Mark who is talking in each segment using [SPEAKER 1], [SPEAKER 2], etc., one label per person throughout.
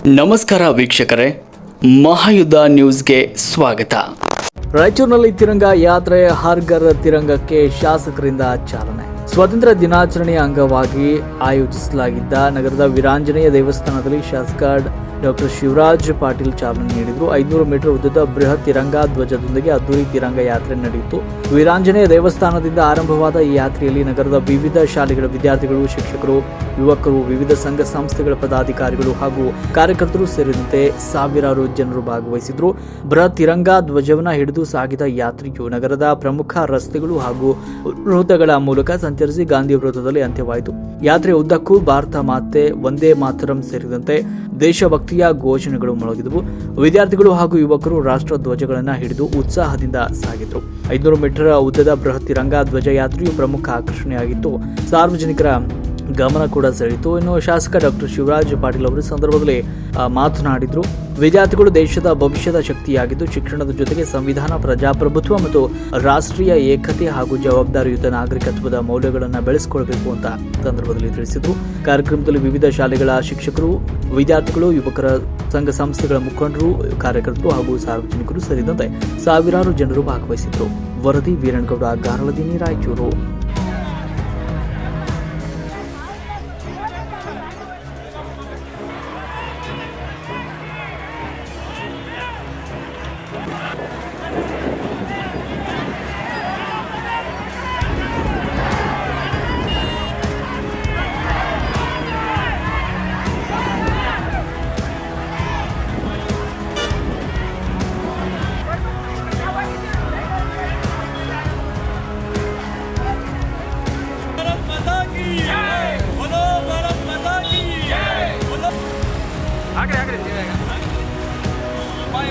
[SPEAKER 1] ನಮಸ್ಕಾರ ವೀಕ್ಷಕರೇ, ಮಹಾಯುದ್ಧ ನ್ಯೂಸ್ಗೆ ಸ್ವಾಗತ. ರಾಯಚೂರಿನಲ್ಲಿ ತಿರಂಗ ಯಾತ್ರೆ ಹರ್ ಘರ್ ತಿರಂಗಕ್ಕೆ ಶಾಸಕರಿಂದ ಚಾಲನೆ. ಸ್ವಾತಂತ್ರ್ಯ ದಿನಾಚರಣೆಯ ಅಂಗವಾಗಿ ಆಯೋಜಿಸಲಾಗಿದ್ದ ನಗರದ ವೀರಾಂಜನೇಯ ದೇವಸ್ಥಾನದಲ್ಲಿ ಶಾಸಕ ಡಾಕ್ಟರ್ ಶಿವರಾಜ್ ಪಾಟೀಲ್ ಚಾಲನೆ ನೀಡಿದರು. 500 ಮೀಟರ್ ಉದ್ದದ ಬೃಹತ್ ತಿರಂಗ ಧ್ವಜದೊಂದಿಗೆ ಅದ್ದೂರಿ ತಿರಂಗ ಯಾತ್ರೆ ನಡೆಯಿತು. ವೀರಾಂಜನೇಯ ದೇವಸ್ಥಾನದಿಂದ ಆರಂಭವಾದ ಈ ಯಾತ್ರೆಯಲ್ಲಿ ನಗರದ ವಿವಿಧ ಶಾಲೆಗಳ ವಿದ್ಯಾರ್ಥಿಗಳು, ಶಿಕ್ಷಕರು, ಯುವಕರು, ವಿವಿಧ ಸಂಘ ಸಂಸ್ಥೆಗಳ ಪದಾಧಿಕಾರಿಗಳು ಹಾಗೂ ಕಾರ್ಯಕರ್ತರು ಸೇರಿದಂತೆ ಸಾವಿರಾರು ಜನರು ಭಾಗವಹಿಸಿದ್ರು. ಬೃಹತ್ ತಿರಂಗ ಧ್ವಜವನ್ನು ಹಿಡಿದು ಸಾಗಿದ ಯಾತ್ರೆಯು ನಗರದ ಪ್ರಮುಖ ರಸ್ತೆಗಳು ಹಾಗೂ ವೃತ್ತಗಳ ಮೂಲಕ ಸಂಚರಿಸಿ ಗಾಂಧಿ ವೃತ್ತದಲ್ಲಿ ಅಂತ್ಯವಾಯಿತು. ಯಾತ್ರೆ ಉದ್ದಕ್ಕೂ ಭಾರತ ಮಾತೆ, ವಂದೇ ಮಾತರಂ ಸೇರಿದಂತೆ ದೇಶಭಕ್ತಿಯ ಘೋಷಣೆಗಳು ಮೊಳಗಿದವು. ವಿದ್ಯಾರ್ಥಿಗಳು ಹಾಗೂ ಯುವಕರು ರಾಷ್ಟ್ರ ಧ್ವಜಗಳನ್ನು ಹಿಡಿದು ಉತ್ಸಾಹದಿಂದ ಸಾಗಿದ್ರು. 500 ಮೀಟರ್ ಉದ್ದದ ಬೃಹತ್ ತಿರಂಗ ಧ್ವಜ ಯಾತ್ರೆಯು ಪ್ರಮುಖ ಆಕರ್ಷಣೆಯಾಗಿತ್ತು. ಸಾರ್ವಜನಿಕರ ಗಮನ ಕೂಡ ಸೆಳೆಯಿತು. ಇನ್ನು ಶಾಸಕ ಡಾಕ್ಟರ್ ಶಿವರಾಜ್ ಪಾಟೀಲ್ ಅವರು ಸಂದರ್ಭದಲ್ಲಿ ಮಾತನಾಡಿದರು. ವಿದ್ಯಾರ್ಥಿಗಳು ದೇಶದ ಭವಿಷ್ಯದ ಶಕ್ತಿಯಾಗಿದ್ದು, ಶಿಕ್ಷಣದ ಜೊತೆಗೆ ಸಂವಿಧಾನ, ಪ್ರಜಾಪ್ರಭುತ್ವ ಮತ್ತು ರಾಷ್ಟ್ರೀಯ ಏಕತೆ ಹಾಗೂ ಜವಾಬ್ದಾರಿಯುತ ನಾಗರಿಕತ್ವದ ಮೌಲ್ಯಗಳನ್ನು ಬೆಳೆಸಿಕೊಳ್ಳಬೇಕು ಅಂತ ಸಂದರ್ಭದಲ್ಲಿ ತಿಳಿಸಿದರು. ಕಾರ್ಯಕ್ರಮದಲ್ಲಿ ವಿವಿಧ ಶಾಲೆಗಳ ಶಿಕ್ಷಕರು, ವಿದ್ಯಾರ್ಥಿಗಳು, ಯುವಕರ ಸಂಘ ಸಂಸ್ಥೆಗಳ ಮುಖಂಡರು, ಕಾರ್ಯಕರ್ತರು ಹಾಗೂ ಸಾರ್ವಜನಿಕರು ಸೇರಿದಂತೆ ಸಾವಿರಾರು ಜನರು ಭಾಗವಹಿಸಿದ್ದರು. ವರದಿ ವೀರಣ್ಣಗೌಡ, ಗಾರಳದಿನಿ, ರಾಯಚೂರು.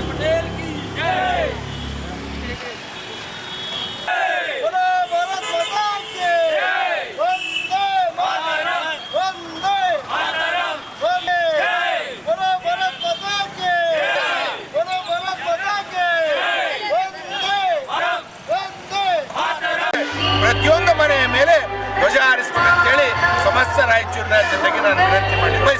[SPEAKER 2] पटेल की जय। बोलो भारत माता की जय। वंदे मातरम, वंदे मातरम, वंदे जय। बोलो भारत माता की जय। बोलो भारत माता की जय। वंदे मातरम, वंदे मातरम. ಪ್ರತಿಯೊಂದು ಮನೆಯ ಮೇಲೆ ಧ್ವಜ ಹಾರಿಸಬೇಕು ಅಂತ ಹೇಳಿ ಸಮಸ್ತ ರಾಯಚೂರಿನ ಜನತೆಗೆ ನಾನು ವಿನಂತಿ ಮಾಡಿದ್ದೆ.